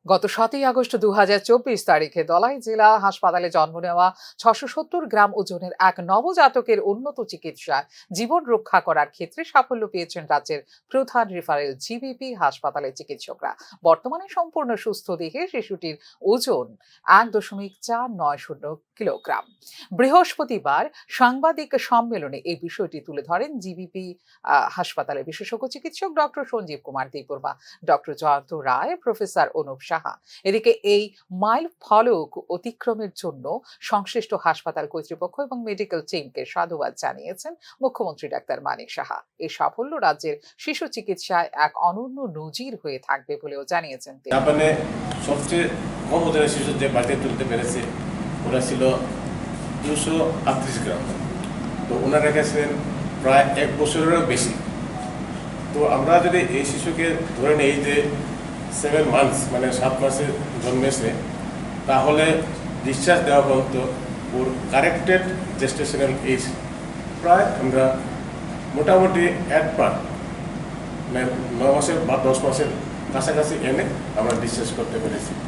গত 7ই আগস্ট 2024 তারিখে ধলাই জেলা হাসপাতালে জন্ম নেওয়া 670 গ্রাম ওজনের এক নবজাতকের উন্নত চিকিৎসায় জীবন রক্ষা করার ক্ষেত্রে সাফল্য পেয়েছেন রাজ্যের প্রধান রেফারেল জিবিপি হাসপাতালের চিকিৎসকরা। বর্তমানে সম্পূর্ণ সুস্থ দেখে শিশুটির ওজন 1.490 কিলোগ্রাম। বৃহস্পতিবার সাংবাদিক সম্মেলনে এই বিষয়টি তুলে ধরেন জিবিপি হাসপাতালের বিশেষজ্ঞ চিকিৎসক ডক্টর সঞ্জীব কুমার দেববর্মা, ডক্টর জয়ন্ত রায়, প্রফেসর অনুপ সাহা। এদিকে এই মাইল ফলক অতিক্রমের জন্য সংশ্লিষ্ট হাসপাতাল কর্তৃপক্ষ এবং মেডিকেল টিমকে সাধুবাদ জানিয়েছেন মুখ্যমন্ত্রী ডাক্তার মানিক সাহা। এই সাফল্য রাজ্যের শিশু চিকিৎসায় এক অনন্য নজির হয়ে থাকবে বলেও জানিয়েছেন তিনি। সবচেয়ে কম ওজনের শিশু যে বাড়িতে তুলতে পেরেছে ওরা ছিল 238 গ্রাম। তো ওনারা রেখেছিলেন প্রায় 1 বছরেরও বেশি। তো আমরা যদি এই শিশুকে ধরে নেই যে 7 মান্থস মানে 7 মাসে জন্মেছে, তাহলে ডিসচার্জ দেওয়া পর্যন্ত ওর কারেক্টেড জেস্টেশনাল এজ প্রায় আমরা মোটামুটি মানে 9 মাসের বা 10 মাসের কাছাকাছি এনে আমরা ডিসচার্জ করতে পেরেছি।